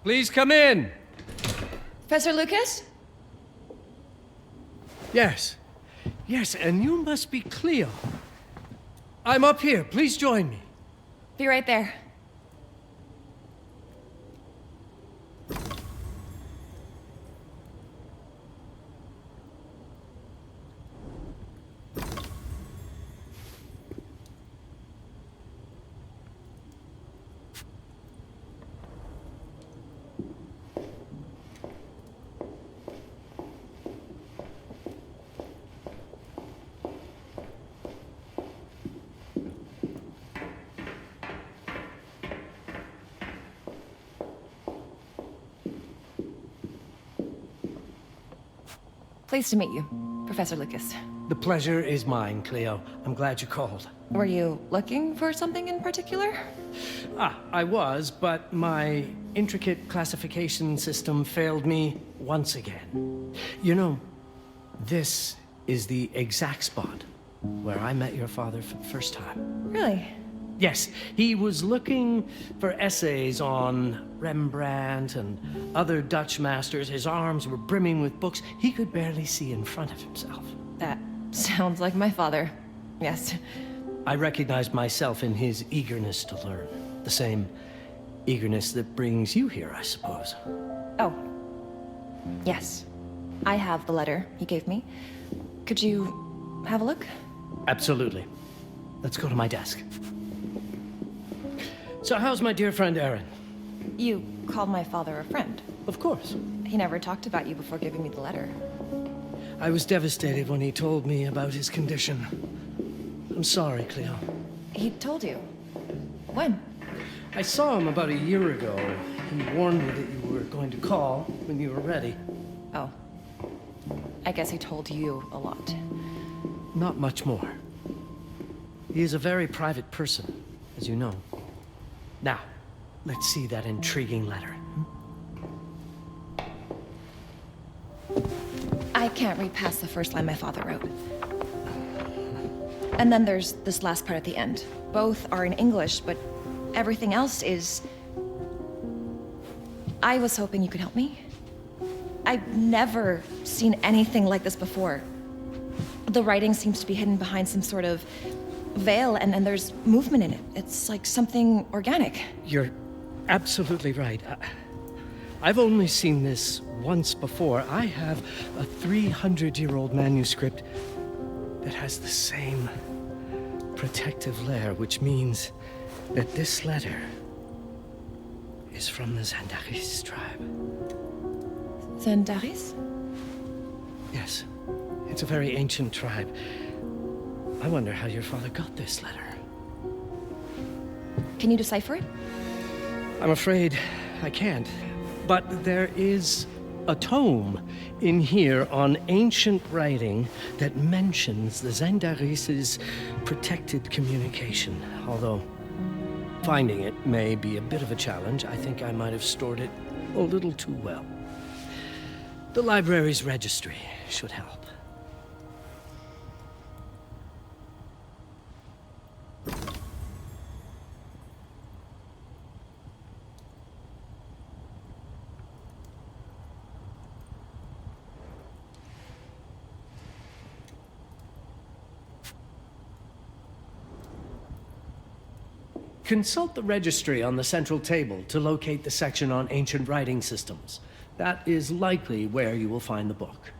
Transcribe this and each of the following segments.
Please come in. Professor Lucas? Yes. Yes, and you must be Cleo. I'm up here. Please join me. Be right there. Pleased to meet you, Professor Lucas. The pleasure is mine, Cleo. I'm glad you called. Were you looking for something in particular? I was, but my intricate classification system failed me once again. You know, this is the exact spot where I met your father for the first time. Really? Yes, he was looking for essays on Rembrandt and other Dutch masters. His arms were brimming with books. He could barely see in front of himself. That sounds like my father. Yes. I recognized myself in his eagerness to learn. The same eagerness that brings you here, I suppose. Oh. Yes. I have the letter he gave me. Could you have a look? Absolutely. Let's go to my desk. So how's my dear friend Aaron? You called my father a friend. Of course. He never talked about you before giving me the letter. I was devastated when he told me about his condition. I'm sorry, Cleo. He told you? When? I saw him about a year ago. He warned me that you were going to call when you were ready. Oh. I guess he told you a lot. Not much more. He is a very private person, as you know. Now, let's see that intriguing letter. I can't read past the first line my father wrote. And then there's this last part at the end. Both are in English, but everything else is... I was hoping you could help me. I've never seen anything like this before. The writing seems to be hidden behind some sort of veil, and there's movement in it. It's like something organic. You're absolutely right. I've only seen this once before. I have a 300-year-old manuscript that has the same protective layer, which means that this letter is from the Zandaris tribe. Zandaris? Yes. It's a very ancient tribe. I wonder how your father got this letter. Can you decipher it? I'm afraid I can't. But there is a tome in here on ancient writing that mentions the Zandaris' protected communication. Although finding it may be a bit of a challenge, I think I might have stored it a little too well. The library's registry should help. Consult the registry on the central table to locate the section on ancient writing systems. That is likely where you will find the book.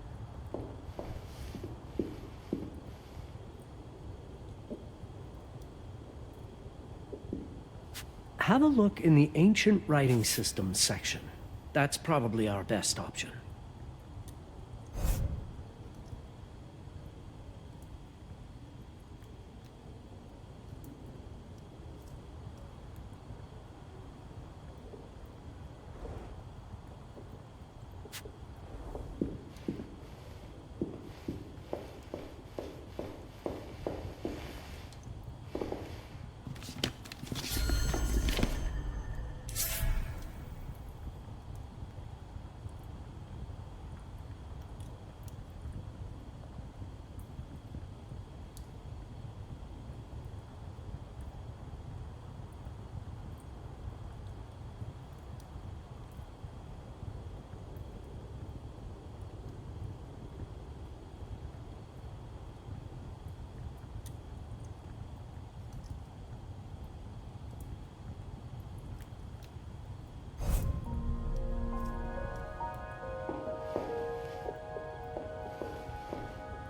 Have a look in the ancient writing systems section. That's probably our best option.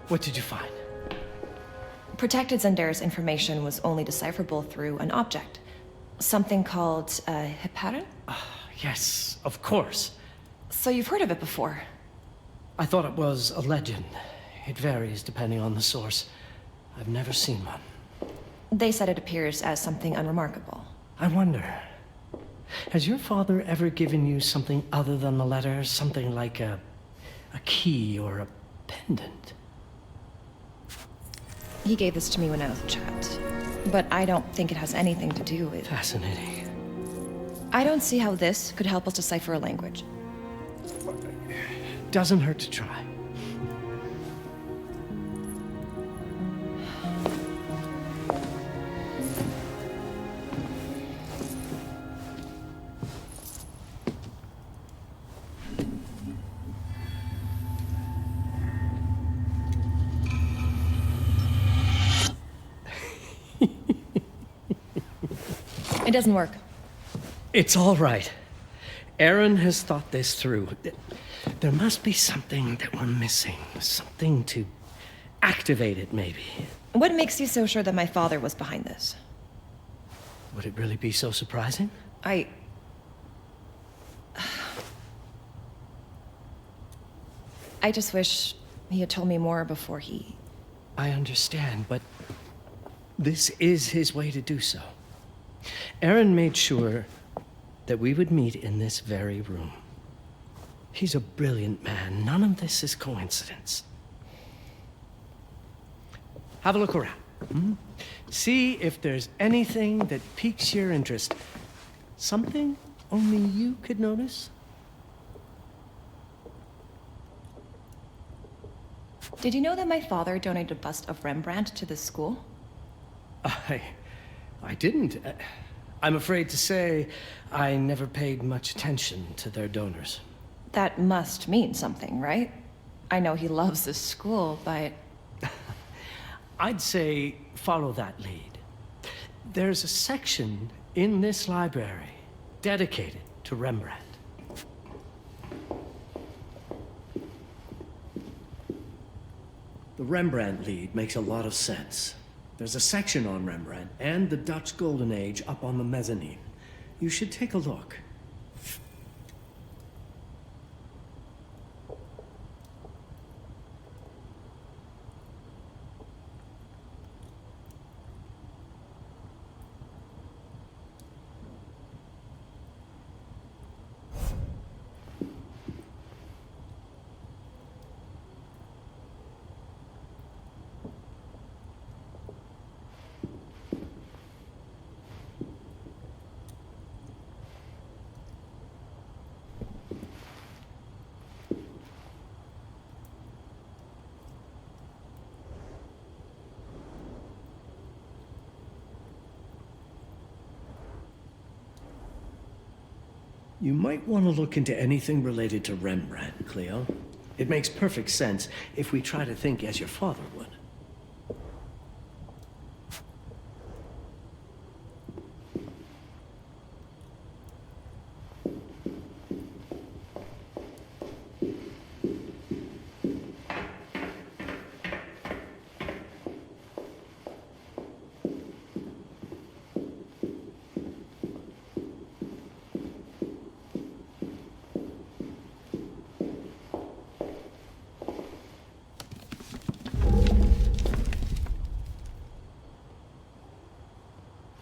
What did you find? Protected Zendare's information was only decipherable through an object. Something called a heparin? Yes, of course. So you've heard of it before? I thought it was a legend. It varies depending on the source. I've never seen one. They said it appears as something unremarkable. I wonder, has your father ever given you something other than the letter? Something like a key or a pendant? He gave this to me when I was a child. But I don't think it has anything to do with... Fascinating. I don't see how this could help us decipher a language. Doesn't hurt to try. It doesn't work. It's all right. Aaron has thought this through. There must be something that we're missing. Something to activate it, maybe. What makes you so sure that my father was behind this? Would it really be so surprising? I just wish he had told me more before he... I understand, but this is his way to do so. Aaron made sure that we would meet in this very room. He's a brilliant man. None of this is coincidence. Have a look around. See if there's anything that piques your interest. Something only you could notice? Did you know that my father donated a bust of Rembrandt to this school? I didn't. I'm afraid to say I never paid much attention to their donors. That must mean something, right? I know he loves this school, but... I'd say follow that lead. There's a section in this library dedicated to Rembrandt. The Rembrandt lead makes a lot of sense. There's a section on Rembrandt and the Dutch Golden Age up on the mezzanine. You should take a look. You might want to look into anything related to Rembrandt, Cleo. It makes perfect sense if we try to think as your father would.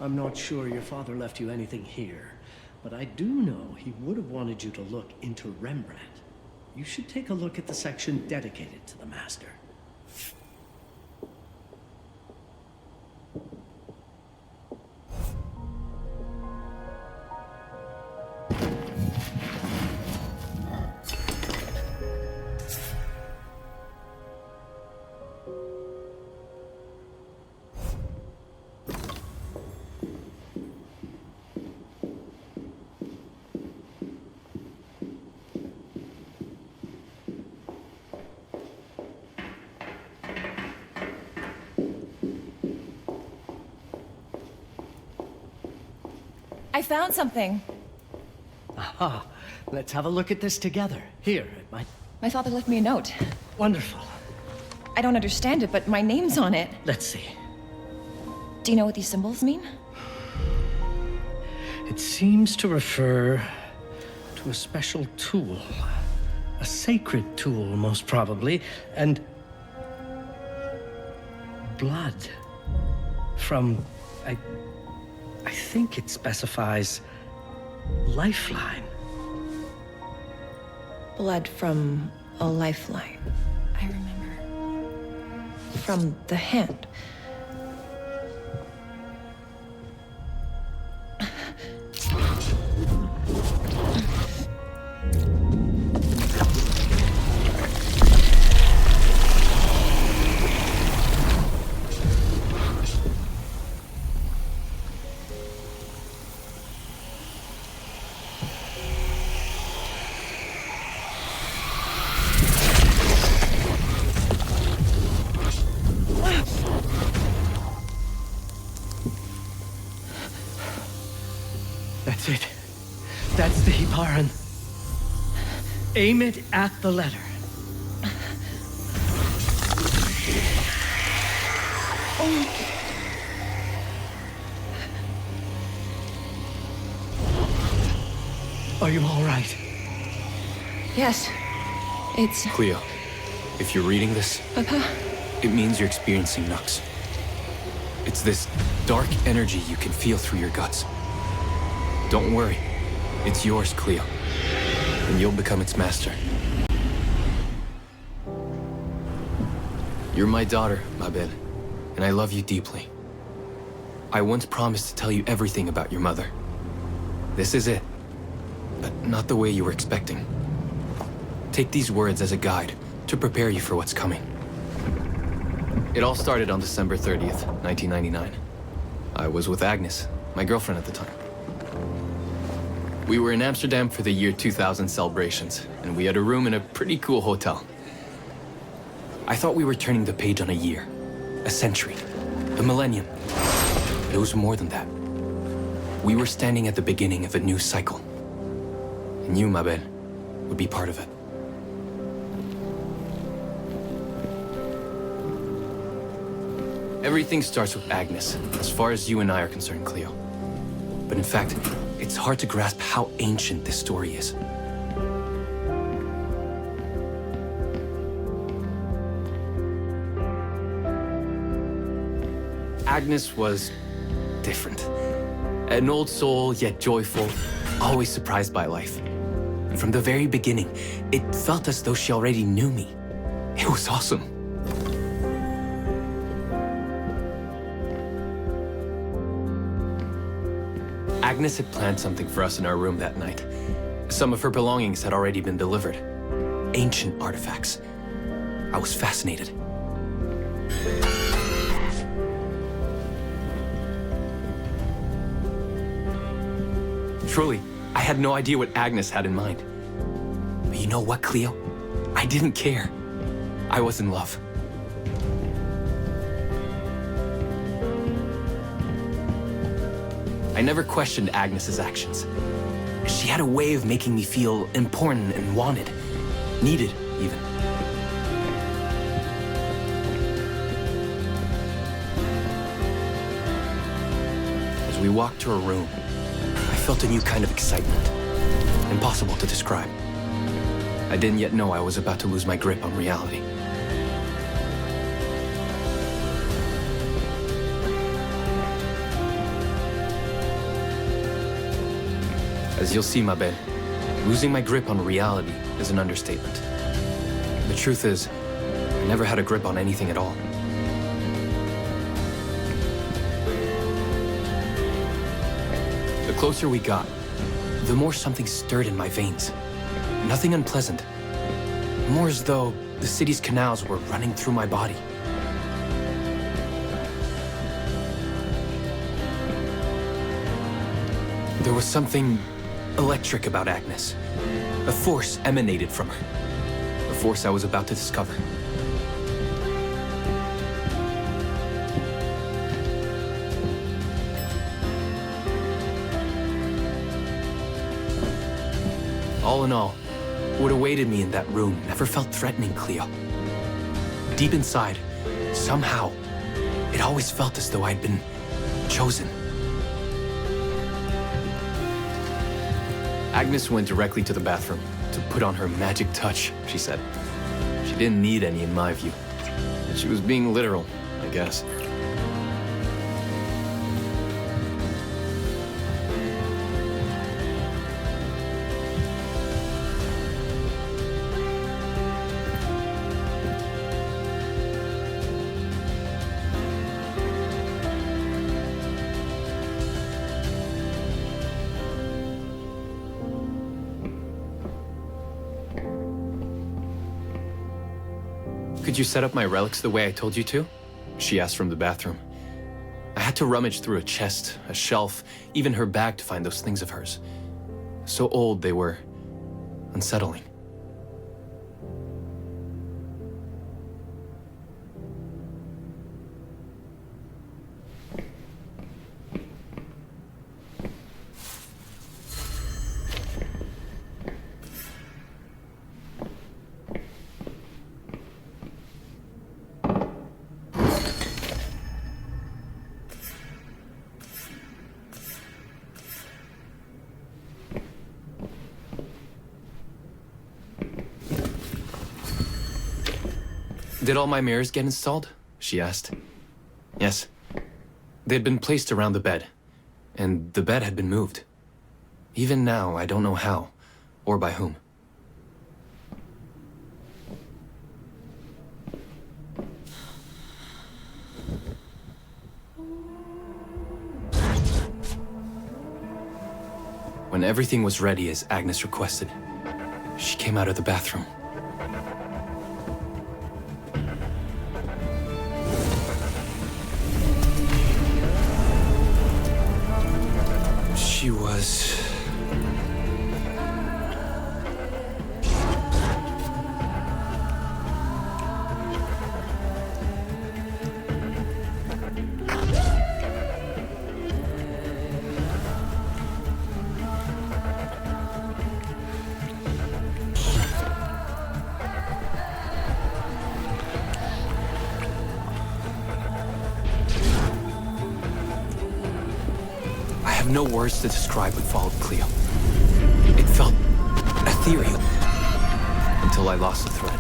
I'm not sure your father left you anything here, but I do know he would have wanted you to look into Rembrandt. You should take a look at the section dedicated to the master. I found something. Aha. Let's have a look at this together. Here, My father left me a note. Wonderful. I don't understand it, but my name's on it. Let's see. Do you know what these symbols mean? It seems to refer to a special tool. A sacred tool, most probably, and blood from, I think it specifies lifeline. Blood from a lifeline. I remember. From the hand. That's it. That's the Hibaran. Aim it at the letter. Are you all right? Yes. It's... Cleo, if you're reading this, Papa? it means you're experiencing Nux. It's this dark energy you can feel through your guts. Don't worry. It's yours, Cleo. And you'll become its master. You're my daughter, ma belle, and I love you deeply. I once promised to tell you everything about your mother. This is it, but not the way you were expecting. Take these words as a guide to prepare you for what's coming. It all started on December 30th, 1999. I was with Agnes, my girlfriend at the time. We were in Amsterdam for the year 2000 celebrations, and we had a room in a pretty cool hotel. I thought we were turning the page on a year, a century, a millennium. It was more than that. We were standing at the beginning of a new cycle. And you, ma belle, would be part of it. Everything starts with Agnes, as far as you and I are concerned, Cleo. But in fact, it's hard to grasp how ancient this story is. Agnes was different. An old soul, yet joyful, always surprised by life. And from the very beginning, it felt as though she already knew me. It was awesome. Agnes had planned something for us in our room that night. Some of her belongings had already been delivered. Ancient artifacts. I was fascinated. Truly, I had no idea what Agnes had in mind. But you know what, Cleo? I didn't care. I was in love. I never questioned Agnes's actions. She had a way of making me feel important and wanted. Needed, even. As we walked to her room, I felt a new kind of excitement. Impossible to describe. I didn't yet know I was about to lose my grip on reality. As you'll see, ma belle, losing my grip on reality is an understatement. The truth is, I never had a grip on anything at all. The closer we got, the more something stirred in my veins. Nothing unpleasant. More as though the city's canals were running through my body. There was something electric about Agnes. A force emanated from her. A force I was about to discover. All in all, what awaited me in that room never felt threatening, Cleo. deep inside, somehow, it always felt as though I'd been chosen. Agnes went directly to the bathroom to put on her magic touch, she said. She didn't need any in my view. And she was being literal, I guess. Could you set up my relics the way I told you to? She asked from the bathroom. I had to rummage through a chest, a shelf, even her bag to find those things of hers. So old they were unsettling. Did all my mirrors get installed? She asked. Yes. They'd been placed around the bed, and the bed had been moved. Even now, I don't know how, or by whom. When everything was ready as Agnes requested, she came out of the bathroom. She was... no words to describe what followed, Cleo. It felt ethereal until I lost the thread.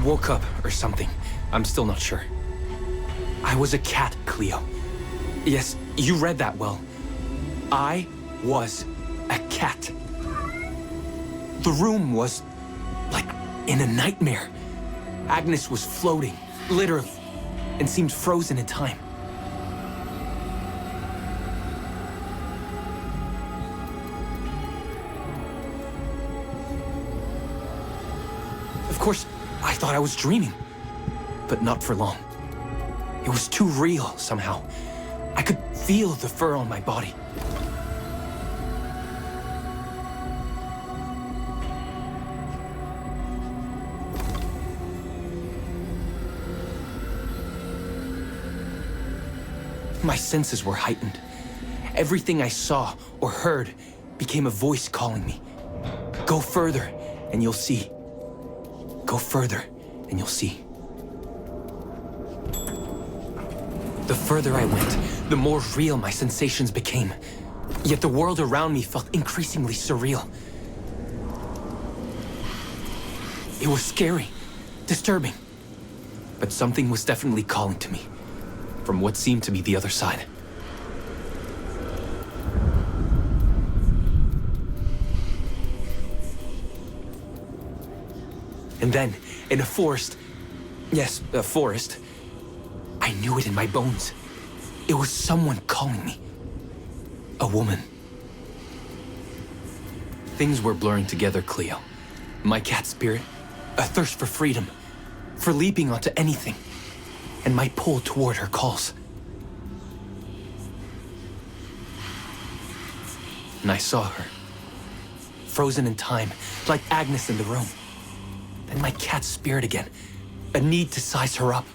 Woke up or something. I'm still not sure. I was a cat, Cleo. Yes, you read that well. I was a cat. The room was like in a nightmare. Agnes was floating, literally, and seemed frozen in time. Of course, I thought I was dreaming, but not for long. It was too real somehow. I could feel the fur on my body. My senses were heightened. Everything I saw or heard became a voice calling me. Go further, and you'll see. Go further, and you'll see. The further I went, the more real my sensations became. Yet the world around me felt increasingly surreal. It was scary, disturbing. But something was definitely calling to me, from what seemed to be the other side. And then, in a forest... Yes, a forest. I knew it in my bones. It was someone calling me. A woman. Things were blurring together, Cleo. My cat spirit, a thirst for freedom, for leaping onto anything, and my pull toward her calls. And I saw her, frozen in time, like Agnes in the room. Then my cat spirit again, a need to size her up.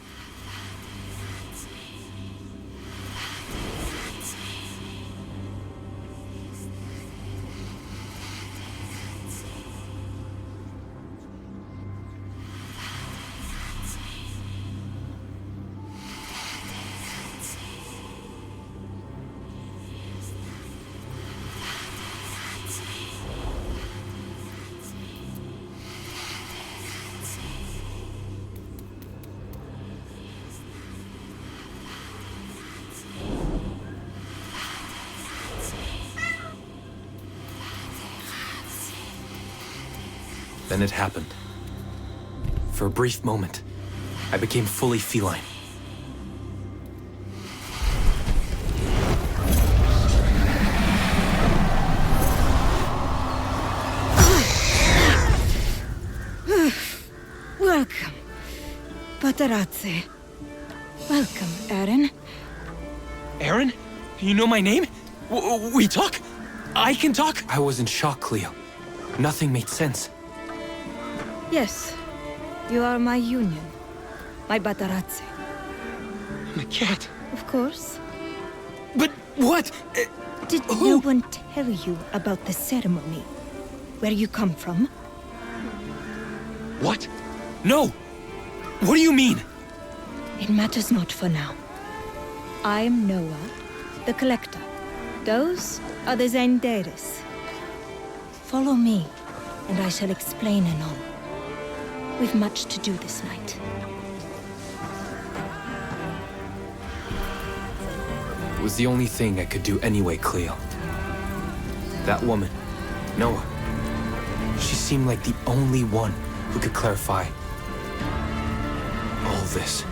Then it happened. For a brief moment, I became fully feline. Welcome, Patarazzi. Welcome, Aaron. Aaron? You know my name? We talk? I can talk? I was in shock, Cleo. Nothing made sense. Yes, you are my union, my Patarazzi. I'm a cat. Of course. But what? Did no one tell you about the ceremony? Where you come from? What? No! What do you mean? It matters not for now. I am Noah, the Collector. Those are the Zendaris. Follow me, and I shall explain anon. We've much to do this night. It was the only thing I could do anyway, Cleo. That woman, Noah, she seemed like the only one who could clarify all this.